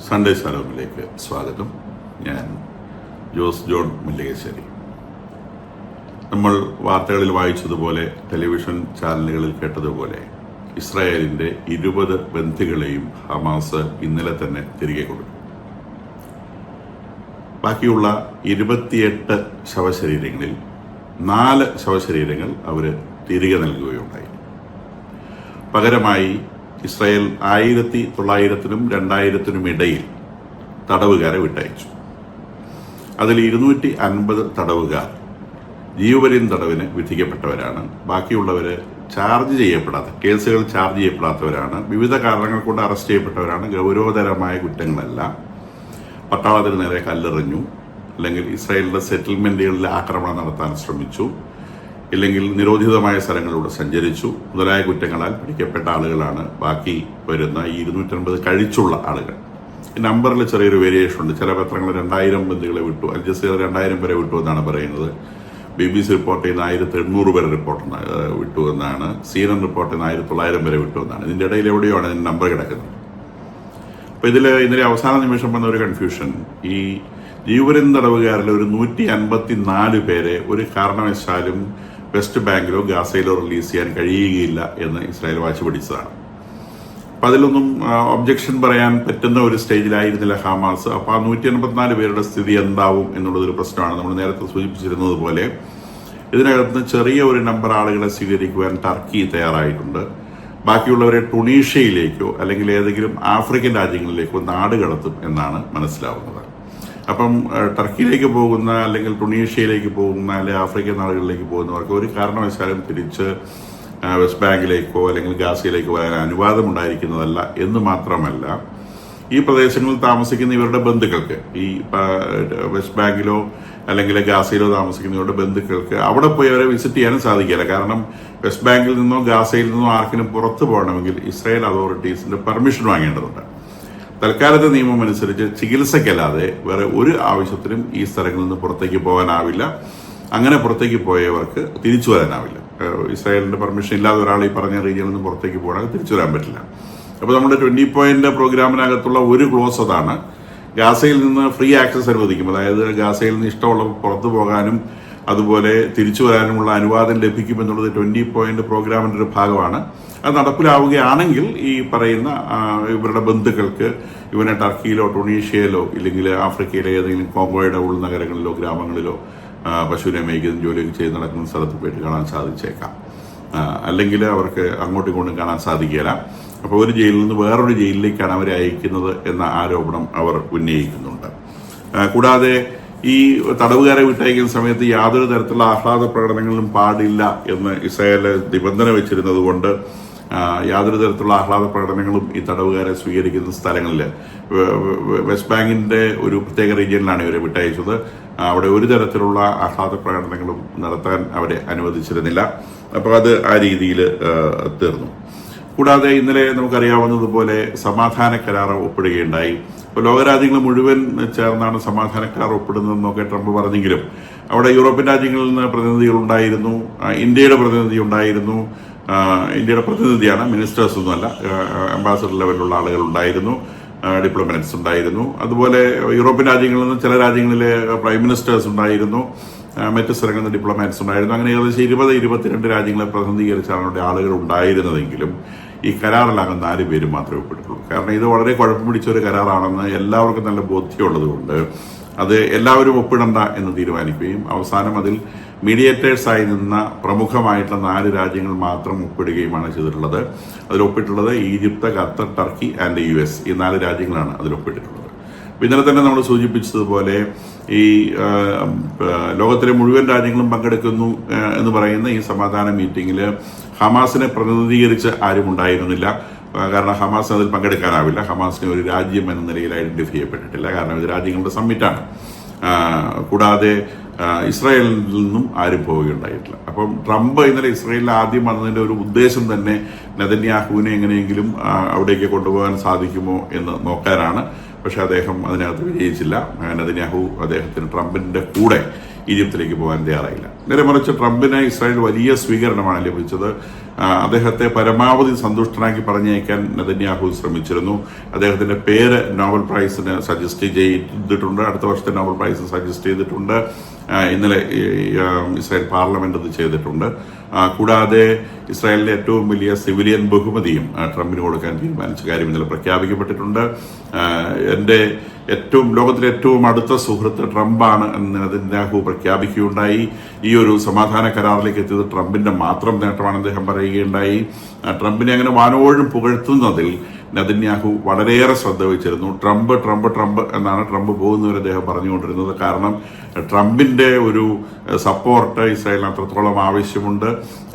Sunday ശാലോമിലേക്ക് സ്വാഗതം. ഞാൻ Jose John മുല്ലകശ്ശേരി. നമ്മൾ വാർത്തകളിൽ വായിച്ചതുപോലെ, ടെലിവിഷൻ ചാനലുകളിൽ കേട്ടതുപോലെ, ഇസ്രായേലിൻ്റെ 20 ബന്ദികളെയും ഹമാസ് ഇന്നലെ തന്നെ തിരികെ കൊടുത്തു. ബാക്കിയുള്ള 28 ശവശരീരങ്ങളിൽ 4 ശവശരീരങ്ങൾ അവർ തിരികെ നൽകുകയുണ്ടായി. പകരമായി ഇസ്രായേൽ 1900-നും 2000-നും ഇടയിൽ തടവുകാരെ വിട്ടയച്ചു. അതിൽ 250 തടവുകാർ ജീവപര്യന്തം തടവിന് വിധിക്കപ്പെട്ടവരാണ്. ബാക്കിയുള്ളവർ കേസുകൾ ചാർജ് ചെയ്യപ്പെടാത്തവരാണ്. വിവിധ കാരണങ്ങൾ കൊണ്ട് അറസ്റ്റ് ചെയ്യപ്പെട്ടവരാണ്. ഗൗരവതരമായ കുറ്റങ്ങളല്ല. പട്ടാളത്തിന് നേരെ കല്ലെറിഞ്ഞു, അല്ലെങ്കിൽ ഇസ്രായേലിന്റെ സെറ്റിൽമെന്റുകളിൽ ആക്രമണം നടത്താൻ ശ്രമിച്ചു, ഇല്ലെങ്കിൽ നിരോധിതമായ സ്ഥലങ്ങളിലൂടെ സഞ്ചരിച്ചു മുതലായ കുറ്റങ്ങളാൽ പിടിക്കപ്പെട്ട ആളുകളാണ് ബാക്കി വരുന്ന ഈ 250 കഴിച്ചുള്ള ആളുകൾ. ഈ നമ്പറിൽ ചെറിയൊരു വേരിയേഷൻ ഉണ്ട്. ചില പത്രങ്ങൾ 2000 ബന്ദികളെ വിട്ടു, അൽ ജസീറ 2000 വരെ വിട്ടു എന്നാണ് പറയുന്നത്. BBC റിപ്പോർട്ട് ചെയ്യുന്ന 1800 വരെ വിട്ടു എന്നാണ്. CNN റിപ്പോർട്ട് ചെയ്യുന്ന 1900 വരെ വിട്ടു എന്നാണ്. ഇതിൻ്റെ ഇടയിൽ എവിടെയാണ് ഇതിന് നമ്പർ കിടക്കുന്നത്. അപ്പോൾ ഇതിൽ ഇന്നലെ അവസാന നിമിഷം വന്ന ഒരു കൺഫ്യൂഷൻ, ഈ ജീവപര്യന്തം തടവുകാരിൽ ഒരു 154 പേരെ ഒരു കാരണവശാലും വെസ്റ്റ് ബാങ്കിലോ ഗാസയിലോ റിലീസ് ചെയ്യാൻ കഴിയുകയില്ല എന്ന് ഇസ്രായേൽ വാശി പിടിച്ചതാണ്. അപ്പം അതിലൊന്നും ഒബ്ജക്ഷൻ പറയാൻ പറ്റുന്ന ഒരു സ്റ്റേജിലായിരുന്നില്ല ഹമാസ്. അപ്പോൾ ആ 154 പേരുടെ സ്ഥിതി എന്താവും എന്നുള്ളതൊരു പ്രശ്നമാണ്. നമ്മൾ നേരത്തെ സൂചിപ്പിച്ചിരുന്നത് പോലെ ഇതിനകത്ത് ചെറിയ ഒരു നമ്പർ ആളുകളെ സ്വീകരിക്കുവാൻ ടർക്കി തയ്യാറായിട്ടുണ്ട്. ബാക്കിയുള്ളവരെ ടുണീഷ്യയിലേക്കോ അല്ലെങ്കിൽ ഏതെങ്കിലും ആഫ്രിക്കൻ രാജ്യങ്ങളിലേക്കോ നാടുകടത്തും എന്നാണ് മനസ്സിലാവുന്നത്. അപ്പം ടർക്കിയിലേക്ക് പോകുന്ന, അല്ലെങ്കിൽ ടുണീഷ്യയിലേക്ക് പോകുന്ന, അല്ലെങ്കിൽ ആഫ്രിക്കൻ നാടുകളിലേക്ക് പോകുന്നവർക്ക് ഒരു കാരണവശാലും തിരിച്ച് വെസ്റ്റ് ബാങ്കിലേക്കോ അല്ലെങ്കിൽ ഗാസയിലേക്കോ വരാൻ അനുവാദം ഉണ്ടായിരിക്കുന്നതല്ല എന്ന് മാത്രമല്ല, ഈ പ്രദേശങ്ങളിൽ താമസിക്കുന്ന ഇവരുടെ ബന്ധുക്കൾക്ക്, ഈ വെസ്റ്റ് ബാങ്കിലോ അല്ലെങ്കിൽ ഗാസയിലോ താമസിക്കുന്ന ഇവരുടെ ബന്ധുക്കൾക്ക് അവിടെ പോയി അവരെ വിസിറ്റ് ചെയ്യാനും സാധിക്കില്ല. കാരണം വെസ്റ്റ് ബാങ്കിൽ നിന്നോ ഗാസയിൽ നിന്നോ ആർക്കിനും പുറത്തു പോകണമെങ്കിൽ ഇസ്രായേൽ അതോറിറ്റീസിന്റെ പെർമിഷൻ വാങ്ങേണ്ടതുണ്ട്. തൽക്കാലത്തെ നിയമം അനുസരിച്ച് ചികിത്സയ്ക്കല്ലാതെ വേറെ ഒരു ആവശ്യത്തിനും ഈ സ്ഥലങ്ങളിൽ നിന്ന് പുറത്തേക്ക് പോകാനാവില്ല. അങ്ങനെ പുറത്തേക്ക് പോയവർക്ക് തിരിച്ചു വരാനാവില്ല. ഇസ്രായേലിന്റെ പെർമിഷൻ ഇല്ലാതെ ഒരാൾ ഈ പറഞ്ഞ റീജിയനിൽ നിന്ന് പുറത്തേക്ക് പോകണമെങ്കിൽ തിരിച്ചു വരാൻ പറ്റില്ല. അപ്പോൾ നമ്മുടെ 20 പോയിന്റ് പ്രോഗ്രാമിനകത്തുള്ള ഒരു ക്ലോസ് അതാണ്. ഗാസയിൽ നിന്ന് ഫ്രീ ആക്സസ് അനുവദിക്കും. അതായത് ഗാസയിൽ നിന്ന് ഇഷ്ടമുള്ള പുറത്തു പോകാനും അതുപോലെ തിരിച്ചു വരാനുമുള്ള അനുവാദം ലഭിക്കുമെന്നുള്ളത് 20 പോയിന്റ് പ്രോഗ്രാമിന്റെ ഒരു ഭാഗമാണ്. അത് നടപ്പിലാവുകയാണെങ്കിൽ ഈ പറയുന്ന ഇവരുടെ ബന്ധുക്കൾക്ക് ഇവനെ ടർക്കിയിലോ ടുണീഷ്യയിലോ ഇല്ലെങ്കിൽ ആഫ്രിക്കയിലെ ഏതെങ്കിലും കോങ്കോയുടെ ഉൾനഗരങ്ങളിലോ ഗ്രാമങ്ങളിലോ പശുവിനെ മേയ്ക്കുന്ന ജോലിയൊക്കെ ചെയ്ത് നടക്കുന്ന സ്ഥലത്ത് പോയിട്ട് കാണാൻ സാധിച്ചേക്കാം. അല്ലെങ്കിൽ അവർക്ക് അങ്ങോട്ടും ഇങ്ങോട്ടും കാണാൻ സാധിക്കില്ല. അപ്പോൾ ഒരു ജയിലിൽ നിന്ന് വേറൊരു ജയിലിലേക്കാണ് അവരെ അയക്കുന്നത് എന്ന ആരോപണം അവർ ഉന്നയിക്കുന്നുണ്ട്. കൂടാതെ ഈ തടവുകാരെ വിട്ടയക്കുന്ന സമയത്ത് യാതൊരു തരത്തിലുള്ള ആഹ്ലാദ പ്രകടനങ്ങളും പാടില്ല എന്ന് ഇസ്രായേൽ നിബന്ധന വെച്ചിരുന്നത് കൊണ്ട് യാതൊരു തരത്തിലുള്ള ആഹ്ലാദ പ്രകടനങ്ങളും ഈ തടവുകാരെ സ്വീകരിക്കുന്ന സ്ഥലങ്ങളിൽ, വെസ്റ്റ് ബാങ്കിന്റെ ഒരു പ്രത്യേക റീജിയനിലാണ് ഇവരെ വിട്ടയച്ചത്. അവിടെ ഒരു തരത്തിലുള്ള ആഹ്ലാദ പ്രകടനങ്ങളും നടത്താൻ അവരെ അനുവദിച്ചിരുന്നില്ല. അപ്പോൾ അത് ആ രീതിയിൽ തീർന്നു. കൂടാതെ ഇന്നലെ നമുക്കറിയാവുന്നതുപോലെ സമാധാന കരാർ ഒപ്പിടുകയുണ്ടായി. ഇപ്പോൾ ലോകരാജ്യങ്ങൾ മുഴുവൻ ചേർന്നാണ് സമാധാന കരാർ ഒപ്പിടുന്നതെന്നൊക്കെ ട്രംപ് പറഞ്ഞെങ്കിലും അവിടെ യൂറോപ്യൻ രാജ്യങ്ങളിൽ നിന്ന് പ്രതിനിധികളുണ്ടായിരുന്നു, ഇന്ത്യയുടെ പ്രതിനിധി ഉണ്ടായിരുന്നു. ഇന്ത്യയുടെ പ്രതിനിധിയാണ്, മിനിസ്റ്റേഴ്സ് ഒന്നുമല്ല, അംബാസഡർ ലെവലിലുള്ള ആളുകൾ ഉണ്ടായിരുന്നു, ഡിപ്ലോമാറ്റ്സ് ഉണ്ടായിരുന്നു. അതുപോലെ യൂറോപ്യൻ രാജ്യങ്ങളിൽ നിന്ന് ചില രാജ്യങ്ങളിലെ പ്രൈം മിനിസ്റ്റേഴ്സ് ഉണ്ടായിരുന്നു, മറ്റ് സ്ഥലങ്ങളിൽ നിന്ന് ഡിപ്ലോമാറ്റ്സ് ഉണ്ടായിരുന്നു. അങ്ങനെ ഏകദേശം 20-22 രാജ്യങ്ങളെ പ്രതിനിധീകരിച്ചാണ് അവിടെ ആളുകൾ ഉണ്ടായിരുന്നതെങ്കിലും ഈ കരാറിലാകെ 4 പേര് മാത്രമേ ഒപ്പിട്ടിട്ടുള്ളൂ. കാരണം ഇത് വളരെ കുഴപ്പം പിടിച്ച ഒരു കരാറാണെന്ന് എല്ലാവർക്കും നല്ല ബോധ്യമുള്ളത് കൊണ്ട് അത് എല്ലാവരും ഒപ്പിടണ്ട എന്ന് തീരുമാനിക്കുകയും അവസാനം അതിൽ മീഡിയേറ്റേഴ്സായി നിന്ന പ്രമുഖമായിട്ടുള്ള 4 രാജ്യങ്ങൾ മാത്രം ഒപ്പിടുകയുമാണ് ചെയ്തിട്ടുള്ളത്. അതിലൊപ്പിട്ടുള്ളത് Egypt, Qatar, Turkey and US. ഈ 4 രാജ്യങ്ങളാണ് അതിലൊപ്പിട്ടിട്ടുള്ളത്. ഇന്നലെ തന്നെ നമ്മൾ സൂചിപ്പിച്ചതുപോലെ ഈ ലോകത്തിലെ മുഴുവൻ രാജ്യങ്ങളും പങ്കെടുക്കുന്നു എന്ന് പറയുന്ന ഈ സമാധാന മീറ്റിംഗിൽ ഹമാസിനെ പ്രതിനിധീകരിച്ച് ആരും ഉണ്ടായിരുന്നില്ല. കാരണം ഹമാസിന് അതിൽ പങ്കെടുക്കാനാവില്ല. ഹമാസിനെ ഒരു രാജ്യം എന്ന നിലയിൽ ഐഡന്റിഫൈ ചെയ്യപ്പെട്ടിട്ടില്ല. കാരണം ഇത് രാജ്യങ്ങളുടെ സമ്മിറ്റാണ്. കൂടാതെ ഇസ്രായേലിൽ നിന്നും ആരും പോവുകയുണ്ടായിട്ടില്ല. അപ്പം ട്രംപ് ഇന്നലെ ഇസ്രായേലിൽ ആദ്യം വന്നതിന്റെ ഒരു ഉദ്ദേശം തന്നെ നെതന്യാഹുവിനെ എങ്ങനെയെങ്കിലും അവിടേക്ക് കൊണ്ടുപോകാൻ സാധിക്കുമോ എന്ന് നോക്കാനാണ്. പക്ഷെ അദ്ദേഹം അതിനകത്ത് വിജയിച്ചില്ല. നെതന്യാഹു ട്രംപിന്റെ കൂടെ ഈജിപ്തിലേക്ക് പോകാൻ തയ്യാറായില്ല. നേരെ മറിച്ച് ട്രംപിന് ഇസ്രായേൽ വലിയ സ്വീകരണമാണ് ലഭിച്ചത്. അദ്ദേഹത്തെ പരമാവധി സന്തുഷ്ടനാക്കി പറഞ്ഞയക്കാൻ നെതന്യാഹു ശ്രമിച്ചിരുന്നു. അദ്ദേഹത്തിന്റെ പേര് നോബൽ പ്രൈസിന് സജസ്റ്റ് ചെയ്തിട്ടുണ്ട്. അടുത്ത വർഷത്തെ നോബൽ പ്രൈസ് സജസ്റ്റ് ചെയ്തിട്ടുണ്ട്. ഇന്നലെ ഇസ്രായേൽ പാർലമെന്റ് അത് ചെയ്തിട്ടുണ്ട്. കൂടാതെ ഇസ്രായേലിലെ ഏറ്റവും വലിയ സിവിലിയൻ ബഹുമതിയും ട്രംപിന് കൊടുക്കാൻ തീരുമാനിച്ച കാര്യം ഇന്നലെ പ്രഖ്യാപിക്കപ്പെട്ടിട്ടുണ്ട്. എൻ്റെ ലോകത്തിലെ ഏറ്റവും അടുത്ത സുഹൃത്ത് ട്രംപാണ് എന്ന് നെതന്യാഹു പ്രഖ്യാപിക്കുകയുണ്ടായി. ഈ ഒരു സമാധാന കരാറിലേക്ക് എത്തിയത് ട്രംപിന്റെ മാത്രം നേട്ടമാണ് അദ്ദേഹം പറയുകയുണ്ടായി. ട്രംപിനെ അങ്ങനെ വാനോഴും പുകഴ്ത്തുന്നതിൽ നെതന്യാഹു വളരെയേറെ ശ്രദ്ധ വച്ചിരുന്നു. ട്രംപ് ട്രംപ് ട്രംപ് എന്നാണ് ട്രംപ് പോകുന്നവരെ അദ്ദേഹം പറഞ്ഞുകൊണ്ടിരുന്നത്. കാരണം ട്രംപിന്റെ ഒരു സപ്പോർട്ട് ഇസ്രായേലിന് അത്രത്തോളം ആവശ്യമുണ്ട്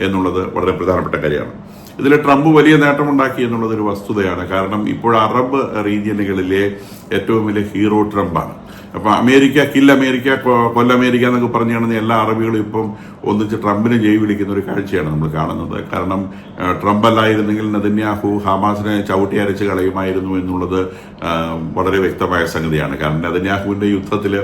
എന്നുള്ളത് വളരെ പ്രധാനപ്പെട്ട കാര്യമാണ്. ഇതിൽ ട്രംപ് വലിയ നേട്ടമുണ്ടാക്കി എന്നുള്ളത് ഒരു വസ്തുതയാണ്. കാരണം ഇപ്പോൾ അറബ് റീജിയനുകളിലെ ഏറ്റവും വലിയ ഹീറോ ട്രംപാണ്. അപ്പൊ അമേരിക്ക അമേരിക്ക കൊല്ലമേരിക്ക എന്നൊക്കെ പറഞ്ഞു കാണുന്ന എല്ലാ അറബികളും ഇപ്പം ഒന്നിച്ച് ട്രംപിനെ ജയ് വിളിക്കുന്ന ഒരു കാഴ്ചയാണ് നമ്മൾ കാണുന്നത്. കാരണം ട്രംപ് അല്ലായിരുന്നെങ്കിൽ നെതന്യാഹു ഹമാസിനെ ചവിട്ടി അരച്ച് കളയുമായിരുന്നു എന്നുള്ളത് വളരെ വ്യക്തമായ സംഗതിയാണ്. കാരണം നെതന്യാഹുവിന്റെ യുദ്ധത്തിൽ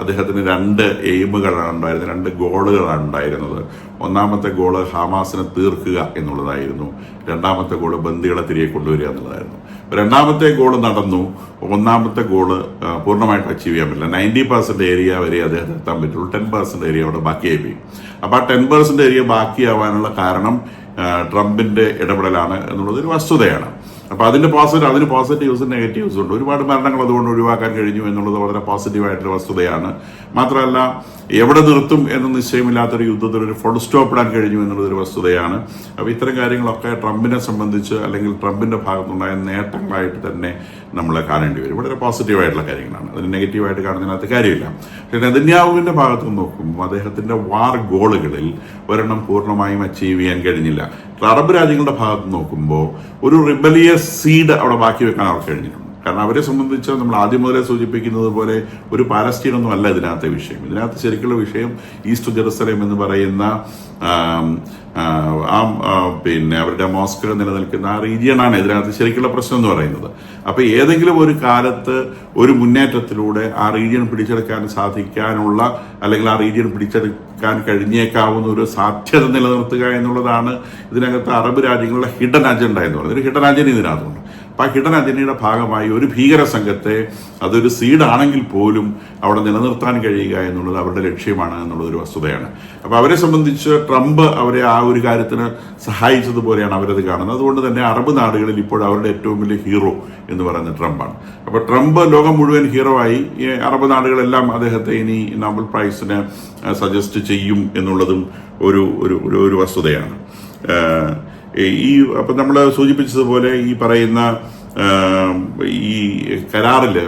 അദ്ദേഹത്തിന് 2 എയിമുകളാണ് ഉണ്ടായിരുന്നത്, 2 ഗോളുകളാണ് ഉണ്ടായിരുന്നത്. ഒന്നാമത്തെ ഗോള് ഹമാസിനെ തീർക്കുക എന്നുള്ളതായിരുന്നു. രണ്ടാമത്തെ ഗോള് ബന്ദികളെ തിരികെ കൊണ്ടുവരിക എന്നുള്ളതായിരുന്നു. രണ്ടാമത്തെ ഗോള് നടന്നു. ഒന്നാമത്തെ ഗോള് പൂർണ്ണമായിട്ട് അച്ചീവ് ചെയ്യാൻ പറ്റില്ല. 90% ഏരിയ വരെ അദ്ദേഹത്തിന് എത്താൻ പറ്റുള്ളൂ. 10% ഏരിയ അവിടെ ബാക്കിയായി പോയി. അപ്പൊ ആ 10% ഏരിയ ബാക്കിയാവാനുള്ള കാരണം ട്രംപിന്റെ ഇടപെടലാണ് എന്നുള്ളത് ഒരു വസ്തുതയാണ്. അപ്പൊ അതിന് പോസിറ്റീവ്സും നെഗറ്റീവ്സും ഉണ്ട്. ഒരുപാട് മരണങ്ങൾ അതുകൊണ്ട് ഒഴിവാക്കാൻ കഴിഞ്ഞു എന്നുള്ളത് വളരെ പോസിറ്റീവായിട്ടുള്ള വസ്തുതയാണ്. മാത്രമല്ല, എവിടെ നിർത്തും എന്ന് നിശ്ചയമില്ലാത്തൊരു യുദ്ധത്തിൽ ഒരു ഫുൾ സ്റ്റോപ്പ് ഇടാൻ കഴിഞ്ഞു എന്നുള്ളതൊരു വസ്തുതയാണ്. അപ്പൊ ഇത്തരം കാര്യങ്ങളൊക്കെ ട്രംപിനെ സംബന്ധിച്ച് അല്ലെങ്കിൽ ട്രംപിന്റെ ഭാഗത്തുണ്ടായ നേട്ടങ്ങളായിട്ട് തന്നെ നമ്മൾ കാണേണ്ടി വരും. വളരെ പോസിറ്റീവായിട്ടുള്ള കാര്യങ്ങളാണ്. അതിന് നെഗറ്റീവായിട്ട് കാണുന്നതിനകത്ത് കാര്യമില്ല. പക്ഷേ നെതന്യാഹുവിന്റെ ഭാഗത്ത് നോക്കുമ്പോൾ അദ്ദേഹത്തിന്റെ വാർ ഗോളുകളിൽ ഒരെണ്ണം പൂർണ്ണമായും അച്ചീവ് ചെയ്യാൻ കഴിഞ്ഞില്ല. അറബ് രാജ്യങ്ങളുടെ ഭാഗത്ത് നോക്കുമ്പോൾ ഒരു റിബലിയസ് സീഡ് അവിടെ ബാക്കി വെക്കാൻ അവർക്ക് കഴിഞ്ഞിട്ടുണ്ട്. കാരണം അവരെ സംബന്ധിച്ച് നമ്മൾ ആദ്യം മുതലേ സൂചിപ്പിക്കുന്നത് പോലെ ഒരു പാലസ്തീനൊന്നും അല്ല ഇതിനകത്തെ വിഷയം. ഇതിനകത്ത് ശരിക്കുള്ള വിഷയം ഈസ്റ്റ് ജെറുസലേം എന്ന് പറയുന്ന പിന്നെ അവരുടെ മോസ്ക് നിലനിൽക്കുന്ന ആ റീജിയനാണ് ഇതിനകത്ത് ശരിക്കുള്ള പ്രശ്നം എന്ന് പറയുന്നത്. അപ്പൊ ഏതെങ്കിലും ഒരു കാലത്ത് ഒരു മുന്നേറ്റത്തിലൂടെ ആ റീജിയൻ പിടിച്ചെടുക്കാൻ സാധിക്കാനുള്ള അല്ലെങ്കിൽ ആ റീജിയൻ പിടിച്ചെടുക്കാൻ കഴിഞ്ഞേക്കാവുന്ന ഒരു സാധ്യത നിലനിർത്തുക എന്നുള്ളതാണ് ഇതിനകത്ത് അറബ് രാജ്യങ്ങളുടെ ഹിഡൻ അജണ്ട എന്ന് പറയുന്നത്. ഒരു ഹിഡൻ അജണ്ട ഇതിനകത്തുണ്ട്. അപ്പൊ ആ ഹിഡൻ അജണ്ടയുടെ ഭാഗമായി ഒരു ഭീകര സംഘത്തെ അതൊരു സീഡാണെങ്കിൽ പോലും അവിടെ നിലനിർത്താൻ കഴിയുക എന്നുള്ളത് അവരുടെ ലക്ഷ്യമാണ് എന്നുള്ളത് ഒരു വസ്തുതയാണ്. അപ്പൊ അവരെ സംബന്ധിച്ച് ട്രംപ് അവരെ ആ ഒരു കാര്യത്തിന് സഹായിച്ചതുപോലെയാണ് അവരത് കാണുന്നത്. അതുകൊണ്ട് തന്നെ അറബ് നാടുകളിൽ ഇപ്പോൾ അവരുടെ ഏറ്റവും വലിയ ഹീറോ എന്ന് പറയുന്നത് ട്രംപാണ്. അപ്പൊ ട്രംപ് ലോകം മുഴുവൻ ഹീറോ ആയി. അറബ് നാടുകളെല്ലാം അദ്ദേഹത്തെ ഇനി നോബൽ പ്രൈസിന് സജസ്റ്റ് ചെയ്യും എന്നുള്ളതും ഒരു വസ്തുതയാണ്. അപ്പൊ നമ്മൾ സൂചിപ്പിച്ചതുപോലെ ഈ പറയുന്ന ഈ കരാറില്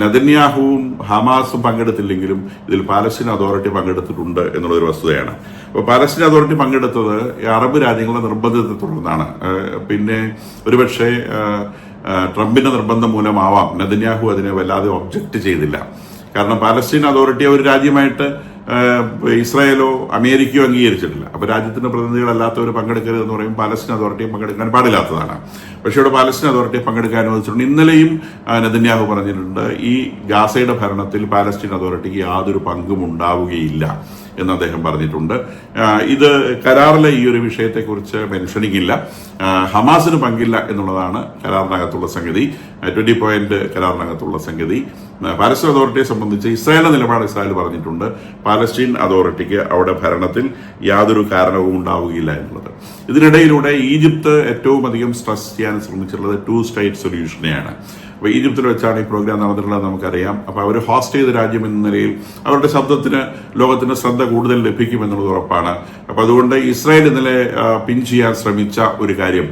നെതന്യാഹുവും ഹമാസും പങ്കെടുത്തില്ലെങ്കിലും ഇതിൽ പാലസ്തീൻ അതോറിറ്റി പങ്കെടുത്തിട്ടുണ്ട് എന്നുള്ളൊരു വസ്തുതയാണ്. അപ്പോൾ പാലസ്തീൻ അതോറിറ്റി പങ്കെടുത്തത് അറബ് രാജ്യങ്ങളുടെ നിർബന്ധത്തെ തുടർന്നാണ്. പിന്നെ ഒരുപക്ഷെ ട്രംപിന്റെ നിർബന്ധം മൂലമാവാം നെതന്യാഹു അതിനെ വല്ലാതെ ഒബ്ജക്റ്റ് ചെയ്തില്ല. കാരണം പാലസ്തീൻ അതോറിറ്റി ഒരു രാജ്യമായിട്ട് ഇസ്രായേലോ അമേരിക്കയോ അംഗീകരിച്ചിട്ടില്ല. അപ്പൊ രാജ്യത്തിന്റെ പ്രതിനിധികളല്ലാത്തവർ പങ്കെടുക്കരുത് എന്ന് പറയും. പാലസ്തീൻ അതോറിറ്റിയെ പങ്കെടുക്കാൻ പാടില്ലാത്തതാണ്. പക്ഷേ ഇവിടെ പാലസ്തീൻ അതോറിറ്റിയെ പങ്കെടുക്കാൻ അനുവദിച്ചിട്ടുണ്ട്. ഇന്നലെയും നെതന്യാഹു പറഞ്ഞിട്ടുണ്ട്, ഈ ഗാസയുടെ ഭരണത്തിൽ പാലസ്തീൻ അതോറിറ്റിക്ക് യാതൊരു പങ്കും ഉണ്ടാവുകയില്ല എന്ന് അദ്ദേഹം പറഞ്ഞിട്ടുണ്ട്. ഇത് കരാറിലെ ഈ ഒരു വിഷയത്തെക്കുറിച്ച് മെൻഷനിങ് ഇല്ല. ഹമാസിന് പങ്കില്ല എന്നുള്ളതാണ് കരാറിനകത്തുള്ള സംഗതി. 20 പോയിന്റ് കരാറിനകത്തുള്ള സംഗതി. പാലസ്തീൻ അതോറിറ്റിയെ സംബന്ധിച്ച് ഇസ്രായേലിന്റെ നിലപാട് ഇസ്രായേൽ പറഞ്ഞിട്ടുണ്ട്, പാലസ്തീൻ അതോറിറ്റിക്ക് അവിടെ ഭരണത്തിൽ യാതൊരു കാരണവും ഉണ്ടാവുകയില്ല എന്നുള്ളത്. ഇതിനിടയിലൂടെ ഈജിപ്ത് ഏറ്റവും അധികം സ്ട്രെസ് ചെയ്യാൻ ശ്രമിച്ചിട്ടുള്ളത് 2 സ്റ്റേറ്റ് സൊല്യൂഷനെയാണ്. അപ്പൊ ഈജിപ്തിൽ വെച്ചാണ് ഈ പ്രോഗ്രാം നടന്നിട്ടുള്ളത് നമുക്കറിയാം. അപ്പൊ അവർ ഹോസ്റ്റ് ചെയ്ത രാജ്യം എന്ന നിലയിൽ അവരുടെ ശബ്ദത്തിന് ലോകത്തിന്റെ ശ്രദ്ധ കൂടുതൽ ലഭിക്കുമെന്നുള്ളത് ഉറപ്പാണ്. അപ്പൊ അതുകൊണ്ട് ഇസ്രായേൽ ഇന്നലെ പിൻ ചെയ്യാൻ ശ്രമിച്ച ഒരു കാര്യം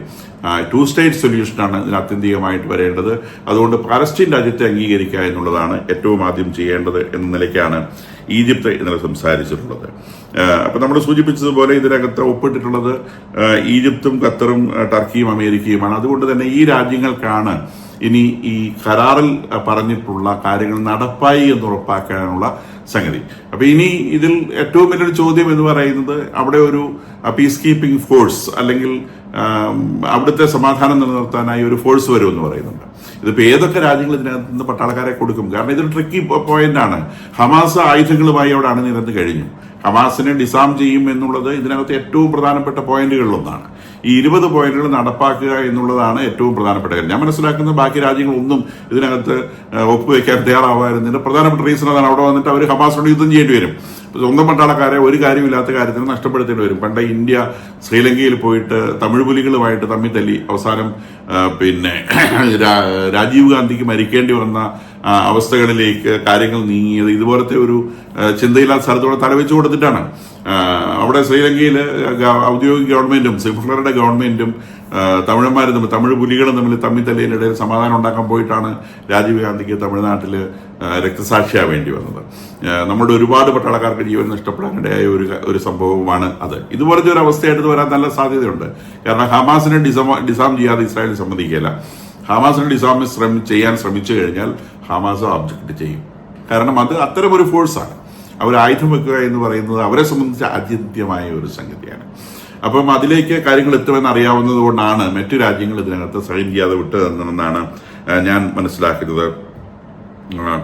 2 സ്റ്റേറ്റ് സൊല്യൂഷനാണ് ഇതിന് ആത്യന്തികമായിട്ട് വരേണ്ടത്. അതുകൊണ്ട് പാലസ്തീൻ രാജ്യത്തെ അംഗീകരിക്കുക എന്നുള്ളതാണ് ഏറ്റവും ആദ്യം ചെയ്യേണ്ടത് എന്ന നിലയ്ക്കാണ് ഈജിപ്ത് ഇന്നലെ സംസാരിച്ചിട്ടുള്ളത്. അപ്പൊ നമ്മൾ സൂചിപ്പിച്ചതുപോലെ ഇതിനകത്ത് ഒപ്പിട്ടിട്ടുള്ളത് ഈജിപ്തും ഖത്തറും ടർക്കിയും അമേരിക്കയുമാണ്. അതുകൊണ്ട് തന്നെ ഈ രാജ്യങ്ങൾക്കാണ് ഇനി ഈ കരാറിൽ പറഞ്ഞിട്ടുള്ള കാര്യങ്ങൾ നടപ്പായി എന്ന് ഉറപ്പാക്കാനുള്ള സംഗതി. അപ്പൊ ഇനി ഇതിൽ ഏറ്റവും വലിയൊരു ചോദ്യം എന്ന് പറയുന്നത് അവിടെ ഒരു പീസ് കീപ്പിംഗ് ഫോഴ്സ് അല്ലെങ്കിൽ അവിടുത്തെ സമാധാനം നിലനിർത്താനായി ഒരു ഫോഴ്സ് വരുമെന്ന് പറയുന്നുണ്ട്. ഇതിപ്പോ ഏതൊക്കെ രാജ്യങ്ങൾ ഇതിനകത്ത് നിന്ന് പട്ടാളക്കാരെ കൊടുക്കും? കാരണം ഇതൊരു ട്രിക്കി പോയിന്റ് ആണ്. ഹമാസ് ആയുധങ്ങളുമായി അവിടെ അണിനിരന്ന് കഴിഞ്ഞു. ഹമാസിനെ ഡിസാം ചെയ്യും എന്നുള്ളത് ഇതിനകത്ത് ഏറ്റവും പ്രധാനപ്പെട്ട പോയിന്റുകളിലൊന്നാണ്. ഈ 20 പോയിന്റുകൾ നടപ്പാക്കുക എന്നുള്ളതാണ് ഏറ്റവും പ്രധാനപ്പെട്ട കാര്യം. ഞാൻ മനസ്സിലാക്കുന്ന ബാക്കി രാജ്യങ്ങളൊന്നും ഇതിനകത്ത് ഒപ്പുവെക്കാൻ തയ്യാറാവാതിരുന്നതിന്റെ പ്രധാനപ്പെട്ട റീസൺ അതാണ്. അവിടെ വന്നിട്ട് അവർ ഹമാസിനോട് യുദ്ധം ചെയ്യേണ്ടി വരും. സ്വന്തം പട്ടാളക്കാരെ ഒരു കാര്യമില്ലാത്ത കാര്യത്തിന് നഷ്ടപ്പെടുത്തേണ്ടി വരും. പണ്ട് ഇന്ത്യ ശ്രീലങ്കയിൽ പോയിട്ട് തമിഴ് പുലികളുമായിട്ട് തമ്മിൽ തല്ലി അവസാനം രാജീവ് ഗാന്ധിക്ക് മരിക്കേണ്ടി വന്ന അവസ്ഥകളിലേക്ക് കാര്യങ്ങൾ നീങ്ങിയത് ഇതുപോലത്തെ ഒരു ചിന്തയില്ലാത്ത സ്ഥലത്തോടെ തലവെച്ചു കൊടുത്തിട്ടാണ്. അവിടെ ശ്രീലങ്കയിൽ ഔദ്യോഗിക ഗവൺമെന്റും സിംഹളറുടെ ഗവൺമെന്റും തമിഴന്മാരും തമ്മിൽ തമിഴ് പുലികളും തമ്മിൽ തല്ലിനിടയിൽ സമാധാനം ഉണ്ടാക്കാൻ പോയിട്ടാണ് രാജീവ് ഗാന്ധിക്ക് തമിഴ്നാട്ടിൽ രക്തസാക്ഷിയാവേണ്ടി വന്നത്. നമ്മുടെ ഒരുപാട് പട്ടാളക്കാർക്ക് ജീവൻ നഷ്ടപ്പെടാനിടയായ ഒരു സംഭവമാണ് അത്. ഇതുപോലത്തെ ഒരു അവസ്ഥയായിട്ട് വരാൻ നല്ല സാധ്യതയുണ്ട്. കാരണം ഹമാസിനെ ഡിസാം ചെയ്യാതെ ഇസ്രായേൽ സമ്മതിക്കില്ല. ഹമാസിനെ ഡിസാം ചെയ്യാൻ ശ്രമിച്ചു കഴിഞ്ഞാൽ ഹമാസ് ഒബ്ജക്റ്റ് ചെയ്യും. കാരണം അത് അത്തരമൊരു ഫോഴ്സാണ്. അവർ ആയുധം വെക്കുക എന്ന് പറയുന്നത് അവരെ സംബന്ധിച്ച് അചിന്ത്യമായ ഒരു സംഗതിയാണ്. അപ്പം അതിലേക്ക് കാര്യങ്ങൾ എത്തുമെന്ന് അറിയാവുന്നത് കൊണ്ടാണ് മറ്റു രാജ്യങ്ങൾ ഇതിനകത്ത് സൈൻ ചെയ്യാതെ വിട്ടതെന്നാണ് ഞാൻ മനസ്സിലാക്കുന്നത്.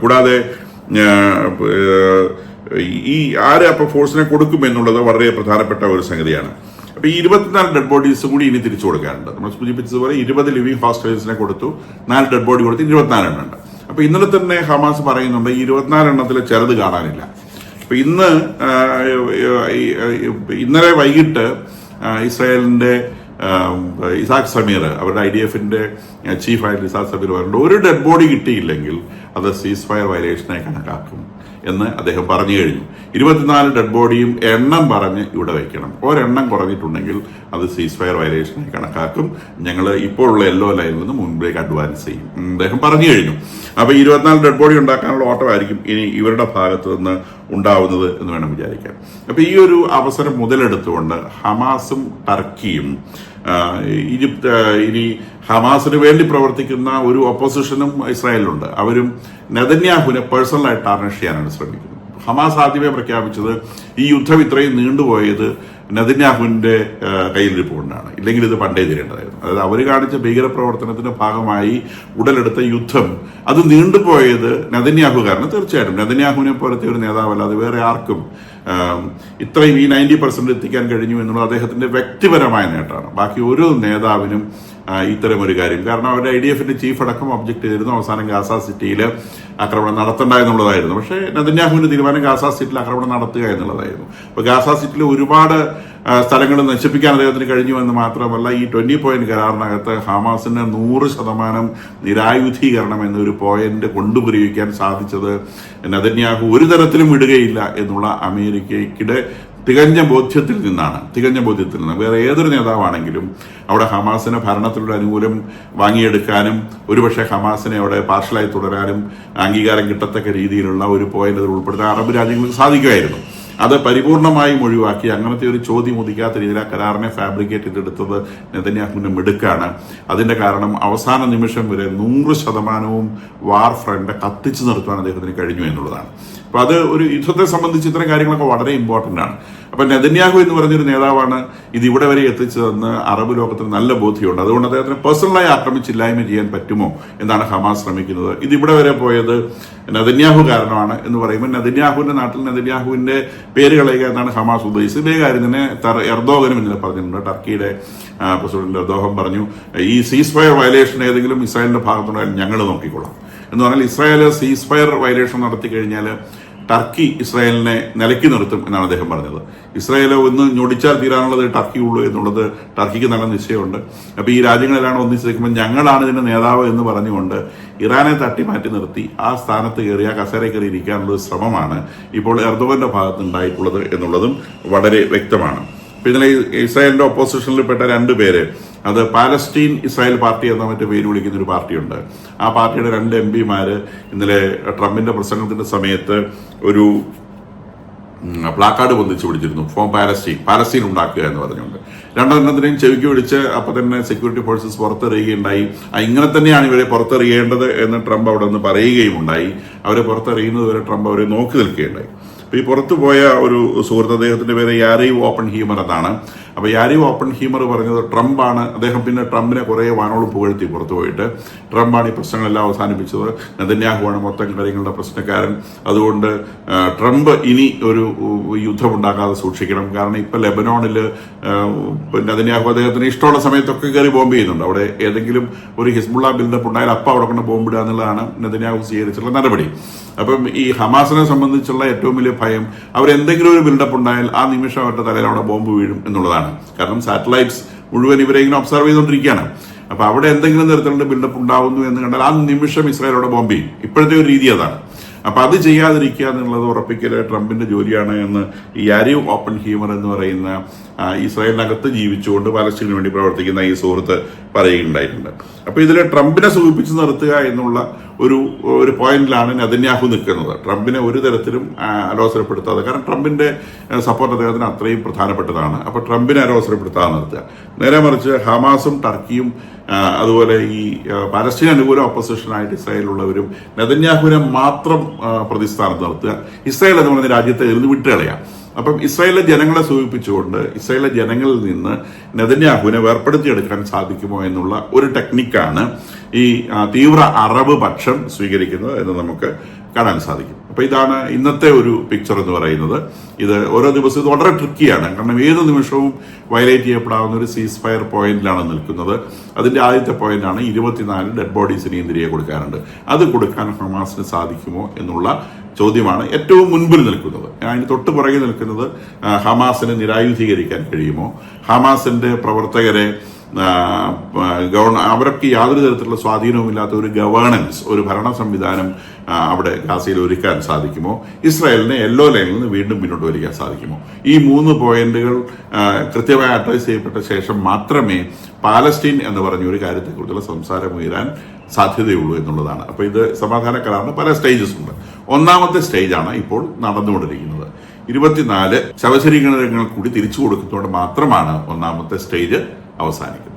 കൂടാതെ ഈ ആര് അപ്പോൾ ഫോഴ്സിനെ കൊടുക്കും എന്നുള്ളത് വളരെ പ്രധാനപ്പെട്ട ഒരു സംഗതിയാണ്. അപ്പൊ ഈ 24 ഡെഡ് ബോഡീസ് കൂടി ഇനി തിരിച്ചു കൊടുക്കാറുണ്ട്. നമ്മൾ സൂചിപ്പിച്ചതുപോലെ 20 ലിവിംഗ് ഹോസ്റ്റേഴ്സിനെ കൊടുത്തു, 4 ഡെഡ് ബോഡി കൊടുത്ത് 24 എണ്ണം ഉണ്ട്. അപ്പൊ ഇന്നലെ തന്നെ ഹമാസ് പറയുന്നുണ്ട് ഈ 24 എണ്ണത്തിലെ ചെറുത് കാണാനില്ല. അപ്പൊ ഇന്നലെ വൈകിട്ട് ഇസ്രായേലിന്റെ ഇസാഖ് സമീർ, അവരുടെ IDF-ന്റെ ചീഫായിട്ട് ഇസാഖ് സമീർ പറഞ്ഞിട്ട് ഒരു ഡെഡ് ബോഡി കിട്ടിയില്ലെങ്കിൽ അത് സീസ് ഫയർ വയലേഷനായി കണക്കാക്കും എന്ന് അദ്ദേഹം പറഞ്ഞു കഴിഞ്ഞു. 24 ഡെഡ് ബോഡിയും എണ്ണം പറഞ്ഞ് ഇവിടെ വയ്ക്കണം. ഒരെണ്ണം കുറഞ്ഞിട്ടുണ്ടെങ്കിൽ അത് സീസ് ഫയർ വയലേഷനായി കണക്കാക്കും. ഞങ്ങൾ ഇപ്പോഴുള്ള യെല്ലോ ലൈനിൽ നിന്ന് മുൻപിലേക്ക് അഡ്വാൻസ് ചെയ്യും അദ്ദേഹം പറഞ്ഞു കഴിഞ്ഞു. അപ്പൊ 24 ഡെഡ് ബോഡി ഉണ്ടാക്കാനുള്ള ഓട്ടമായിരിക്കും ഇനി ഇവരുടെ ഭാഗത്ത് നിന്ന് ഉണ്ടാവുന്നത് എന്ന് വേണം വിചാരിക്കാൻ. അപ്പൊ ഈ ഒരു അവസരം മുതലെടുത്തുകൊണ്ട് ഹമാസും ടർക്കിയും ഈജിപ്ത് ഇനി ഹമാസിന് വേണ്ടി പ്രവർത്തിക്കുന്ന ഒരു ഒപ്പോസിഷനും ഇസ്രായേലിലുണ്ട്. അവരും നെതന്യാഹുവിനെ പേഴ്സണലായി ടാർണിഷ് ചെയ്യാനാണ് ശ്രമിക്കുന്നത്. ഹമാസ് ആദ്യമേ പ്രഖ്യാപിച്ചത് ഈ യുദ്ധം ഇത്രയും നീണ്ടുപോയത് നെതന്യാഹുവിന്റെ കയ്യിലിരിപ്പ് കൊണ്ടാണ്, ഇല്ലെങ്കിൽ ഇത് പണ്ടേ തീരേണ്ടതായിരുന്നു. അതായത് അവർ കാണിച്ച ഭീകരപ്രവർത്തനത്തിന്റെ ഭാഗമായി ഉടലെടുത്ത യുദ്ധം അത് നീണ്ടുപോയത് നെതന്യാഹു കാരണം. തീർച്ചയായിട്ടും നെതന്യാഹുവിനെ പോലത്തെ ഒരു നേതാവല്ലാതെ വേറെ ആർക്കും ഇത്രയും ഈ 90% എത്തിക്കാൻ കഴിഞ്ഞു എന്നുള്ളത് അദ്ദേഹത്തിന്റെ വ്യക്തിപരമായ നേട്ടമാണ്. ബാക്കി ഒരു നേതാവിനും ഇത്തരമൊരു കാര്യം, കാരണം അവരുടെ IDF-ന്റെ ചീഫ് അടക്കം ഒബ്ജക്ട് ചെയ്തിരുന്നു. അവസാനം ഗാസ സിറ്റിയിൽ ആക്രമണം നടത്തണ്ട എന്നുള്ളതായിരുന്നു. പക്ഷേ നെതന്യാഹുവിന്റെ തീരുമാനം ഗാസ സിറ്റിയിൽ ആക്രമണം നടത്തുക എന്നുള്ളതായിരുന്നു. അപ്പൊ ഗാസ സിറ്റിയിൽ ഒരുപാട് സ്ഥലങ്ങൾ നശിപ്പിക്കാൻ അദ്ദേഹത്തിന് കഴിഞ്ഞു എന്ന് മാത്രമല്ല, ഈ 20 പോയിന്റ് കരാറിനകത്ത് ഹമാസിന് 100% നിരായുധീകരണം എന്നൊരു പോയിന്റ് കൊണ്ടുപരിവിക്കാൻ സാധിച്ചത് നെതന്യാഹു ഒരു തരത്തിലും വിടുകയില്ല എന്നുള്ള അമേരിക്കയുടെ തികഞ്ഞ ബോധ്യത്തിൽ നിന്ന് വേറെ ഏതൊരു നേതാവാണെങ്കിലും അവിടെ ഹമാസിന് ഭരണത്തിലുള്ള അനുകൂലം വാങ്ങിയെടുക്കാനും ഒരുപക്ഷെ ഹമാസിനെ അവിടെ പാർഷ്യലായി തുടരാനും അംഗീകാരം കിട്ടത്തക്ക രീതിയിലുള്ള ഒരു പോയിന്റ് അതിൽ ഉൾപ്പെടുത്താൻ അറബ് രാജ്യങ്ങൾക്ക് സാധിക്കുമായിരുന്നു. അത് പരിപൂർണമായും ഒഴിവാക്കി അങ്ങനത്തെ ഒരു ചോദ്യം ഉദിക്കാത്ത രീതിയിൽ ആ കരാറിനെ ഫാബ്രിക്കേറ്റ് ചെയ്തെടുത്തത് നെതന്യാഹുവിന്റെ മിടുക്കാണ്. അതിന്റെ കാരണം അവസാന നിമിഷം വരെ 100% വാർ ഫ്രണ്ട് കത്തിച്ചു നിർത്തുവാൻ അദ്ദേഹത്തിന് കഴിഞ്ഞു എന്നുള്ളതാണ്. അപ്പൊ അത് ഒരു യുദ്ധത്തെ സംബന്ധിച്ച് ഇത്തരം കാര്യങ്ങളൊക്കെ വളരെ ഇമ്പോർട്ടന്റ് ആണ്. അപ്പൊ നെതന്യാഹു എന്ന് പറഞ്ഞൊരു നേതാവാണ് ഇത് ഇവിടെ വരെ എത്തിച്ചതെന്ന് അറബ് ലോകത്തിന് നല്ല ബോധ്യമുണ്ട്. അതുകൊണ്ട് അദ്ദേഹത്തിന് പേഴ്സണലായി ആക്രമിച്ചില്ലായ്മ ചെയ്യാൻ പറ്റുമോ എന്നാണ് ഹമാസ് ശ്രമിക്കുന്നത്. ഇത് ഇവിടെ വരെ പോയത് നെതന്യാഹു കാരണമാണ് എന്ന് പറയുമ്പോൾ നെതന്യാഹുവിന്റെ നാട്ടിൽ നെതന്യാഹുവിന്റെ പേര് കളയുക എന്നാണ് ഹമാസ് ഉദ്ദേശിച്ചത്. ഇതേ കാര്യം തന്നെ എർദോഗനും ഇന്നലെ പറഞ്ഞിട്ടുണ്ട്. ടർക്കിയുടെ പ്രസിഡന്റ് എർദോഗൻ പറഞ്ഞു ഈ സീസ് ഫയർ വയലേഷൻ ഏതെങ്കിലും ഇസ്രായേലിന്റെ ഭാഗത്തുണ്ടായാലും ഞങ്ങൾ നോക്കിക്കൊള്ളാം എന്ന് പറഞ്ഞാൽ ഇസ്രായേൽ സീസ് ഫയർ വയലേഷൻ നടത്തി കഴിഞ്ഞാൽ ടർക്കി ഇസ്രായേലിനെ നിലയ്ക്ക് നിർത്തും എന്നാണ് അദ്ദേഹം പറഞ്ഞത്. ഇസ്രായേൽ ഒന്ന് ഞൊടിച്ചാൽ തീരാനുള്ളത് ടർക്കി ഉള്ളൂ എന്നുള്ളത് ടർക്കിക്ക് നല്ല നിശ്ചയമുണ്ട്. അപ്പൊ ഈ രാജ്യങ്ങളെല്ലാം ഒന്നിച്ച് നിൽക്കുമ്പോൾ ഞങ്ങളാണ് ഇതിന്റെ നേതാവ് എന്ന് പറഞ്ഞുകൊണ്ട് ഇറാനെ തട്ടി മാറ്റി നിർത്തി ആ സ്ഥാനത്ത് കയറി ആ കസേരയിൽ കയറി ഇരിക്കാനുള്ള ശ്രമമാണ് ഇപ്പോൾ എർദോഗന്റെ ഭാഗത്ത് ഉണ്ടായിട്ടുള്ളത് എന്നുള്ളതും വളരെ വ്യക്തമാണ്. പിന്നെ ഇസ്രായേലിന്റെ ഒപ്പോസിഷനിൽപ്പെട്ട 2 പേര്, അത് പാലസ്റ്റീൻ ഇസ്രായേൽ പാർട്ടി എന്ന മറ്റു പേര് വിളിക്കുന്ന ഒരു പാർട്ടിയുണ്ട്. ആ പാർട്ടിയുടെ 2 MP-മാര് ഇന്നലെ ട്രംപിന്റെ പ്രസംഗത്തിന്റെ സമയത്ത് ഒരു പ്ലാക്കാർഡ് പൊന്തിച്ചു പിടിച്ചിരുന്നു. ഫോം പാലസ്റ്റീൻ ഉണ്ടാക്കുക എന്ന് പറഞ്ഞുകൊണ്ട്. 2 എണ്ണത്തിനെയും ചെവിക്ക് പിടിച്ച് അപ്പൊ തന്നെ സെക്യൂരിറ്റി ഫോഴ്സസ് പുറത്തെറിയുകയുണ്ടായി. ഇങ്ങനെ തന്നെയാണ് ഇവരെ പുറത്തെറിയേണ്ടത് എന്ന് ട്രംപ് അവിടെ നിന്ന് പറയുകയും ഉണ്ടായി. അവരെ പുറത്തെറിയുന്നത് വരെ ട്രംപ് അവരെ നോക്കി നിൽക്കുകയുണ്ടായി. അപ്പൊ ഈ പുറത്തുപോയ ഒരു സുഹൃത്ത്, അദ്ദേഹത്തിന്റെ പേര് യാരീവ് ഓപ്പൺ ഹീമർ എന്നാണ്. അപ്പോൾ യാരിവ് ഓപ്പൺഹീമർ പറഞ്ഞത് ട്രംപാണ്, അദ്ദേഹം പിന്നെ ട്രംപിനെ കുറേ വാനോളം പുകഴ്ത്തി പുറത്തു പോയിട്ട്, ട്രംപാണ് ഈ പ്രശ്നങ്ങളെല്ലാം അവസാനിപ്പിച്ചത്, നെതന്യാഹുവാണ് മൊത്തം കാര്യങ്ങളുടെ പ്രശ്നക്കാരൻ, അതുകൊണ്ട് ട്രംപ് ഇനി ഒരു യുദ്ധമുണ്ടാക്കാതെ സൂക്ഷിക്കണം. കാരണം ഇപ്പം ലെബനോണിൽ നെതന്യാഹു അദ്ദേഹത്തിന് ഇഷ്ടമുള്ള സമയത്തൊക്കെ കയറി ബോംബ് ചെയ്യുന്നുണ്ട്. അവിടെ ഏതെങ്കിലും ഒരു ഹിസ്ബുള്ള ബിൽഡപ്പ് ഉണ്ടായാൽ അപ്പം അവിടെ കൊണ്ട് ബോംബിടുക എന്നുള്ളതാണ് നെതന്യാഹു സ്വീകരിച്ചിട്ടുള്ള നടപടി. അപ്പം ഈ ഹമാസിനെ സംബന്ധിച്ചുള്ള ഏറ്റവും വലിയ ഭയം, അവരെന്തെങ്കിലും ഒരു ബിൽഡപ്പ് ഉണ്ടായാൽ ആ നിമിഷം അവരുടെ തലയിൽ അവിടെ ബോംബ് വീഴും എന്നുള്ളതാണ്. കാരണം സാറ്റലൈറ്റ്സ് മുഴുവൻ ഇവരെ ഇങ്ങനെ ഒബ്സർവ് ചെയ്തുകൊണ്ടിരിക്കുകയാണ്. അപ്പൊ അവിടെ എന്തെങ്കിലും തരത്തിലുള്ള ബിൽഡപ്പ് ഉണ്ടാവുന്നു എന്ന് കണ്ടാൽ ആ നിമിഷം ഇസ്രായേലോടെ ബോംബ് ചെയ്യും. ഇപ്പോഴത്തെ ഒരു രീതി അതാണ്. അപ്പൊ അത് ചെയ്യാതിരിക്കുക എന്നുള്ളത് ഉറപ്പിക്കൽ ട്രംപിന്റെ ജോലിയാണ് എന്ന് യാരിവ് ഓപ്പൺഹീമർ എന്ന് പറയുന്ന ഇസ്രായേലിനകത്ത് ജീവിച്ചുകൊണ്ട് പലസ്തീനു വേണ്ടി പ്രവർത്തിക്കുന്ന ഈ സുഹൃത്ത് പറയുകയുണ്ടായിട്ടുണ്ട്. അപ്പൊ ഇതിൽ ട്രംപിനെ സൂചിപ്പിച്ച് നിർത്തുക എന്നുള്ള ഒരു പോയിന്റിലാണ് നെതന്യാഹു നിൽക്കുന്നത്. ട്രംപിനെ ഒരു തരത്തിലും അലോസരപ്പെടുത്താതെ, കാരണം ട്രംപിന്റെ സപ്പോർട്ട് അദ്ദേഹത്തിന് അത്രയും പ്രധാനപ്പെട്ടതാണ്. അപ്പൊ ട്രംപിനെ അലോസരപ്പെടുത്താതെ നിർത്തുക. നേരെ മറിച്ച് ഹമാസും ടർക്കിയും അതുപോലെ ഈ പാലസ്തീൻ അനുകൂല ഓപ്പോസിഷനായിട്ട് ഇസ്രായേലുള്ളവരും നെതന്യാഹുവിനെ മാത്രം പ്രതിസ്ഥാനത്ത് നിർത്തുക, ഇസ്രായേൽ എന്ന് പറയുന്ന രാജ്യത്തെ ഇരുന്ന് വിട്ടുകളയാം. അപ്പം ഇസ്രായേലിലെ ജനങ്ങളെ സൂചിപ്പിച്ചുകൊണ്ട് ഇസ്രായേലിലെ ജനങ്ങളിൽ നിന്ന് നെതന്യാഹുവിനെ വേർപ്പെടുത്തിയെടുക്കാൻ സാധിക്കുമോ എന്നുള്ള ഒരു ടെക്നിക്കാണ് ഈ തീവ്ര അറബ് പക്ഷം സ്വീകരിക്കുന്നത് എന്ന് നമുക്ക് കാണാൻ സാധിക്കും. അപ്പൊ ഇതാണ് ഇന്നത്തെ ഒരു പിക്ചർ എന്ന് പറയുന്നത്. ഇത് ഓരോ ദിവസവും ഇത് വളരെ ട്രിക്കിയാണ്. കാരണം ഏത് നിമിഷവും വയലേറ്റ് ചെയ്യപ്പെടാവുന്ന ഒരു സീസ് ഫയർ പോയിന്റിലാണ് നിൽക്കുന്നത്. അതിന്റെ ആദ്യത്തെ പോയിന്റാണ് 24 ഡെഡ് ബോഡീസിന് തിരികെ കൊടുക്കാനുണ്ട്. അത് കൊടുക്കാൻ ഹമാസിന് സാധിക്കുമോ എന്നുള്ള ചോദ്യമാണ് ഏറ്റവും മുൻപിൽ നിൽക്കുന്നത്. അതിന് തൊട്ട് പുറകെ നിൽക്കുന്നത് ഹമാസിനെ നിരായുധീകരിക്കാൻ കഴിയുമോ, ഹമാസിന്റെ പ്രവർത്തകരെ അവർക്ക് യാതൊരു തരത്തിലുള്ള സ്വാധീനവുമില്ലാത്ത ഒരു ഗവേണൻസ്, ഒരു ഭരണ സംവിധാനം അവിടെ ഗാസയിൽ ഒരുക്കാൻ സാധിക്കുമോ, ഇസ്രായേലിനെ യെല്ലോ ലൈനിൽ നിന്ന് വീണ്ടും മുന്നോട്ട് വലിക്കാൻ സാധിക്കുമോ. ഈ 3 പോയിന്റുകൾ കൃത്യമായി അഡ്രസ് ചെയ്യപ്പെട്ട ശേഷം മാത്രമേ പാലസ്തീൻ എന്ന് പറഞ്ഞ ഒരു കാര്യത്തെക്കുറിച്ചുള്ള സംസാരം ഉയരാൻ സാധ്യതയുള്ളൂ എന്നുള്ളതാണ്. അപ്പൊ ഇത് സമാധാന കരാറിന് പല സ്റ്റേജസ് ഉണ്ട്. ഒന്നാമത്തെ സ്റ്റേജാണ് ഇപ്പോൾ നടന്നുകൊണ്ടിരിക്കുന്നത്. 24 ശവശരീരങ്ങൾ കൂടി തിരിച്ചു കൊടുക്കുന്നതോടെ മാത്രമാണ് ഒന്നാമത്തെ സ്റ്റേജ് അവസാനിക്കുന്നത്.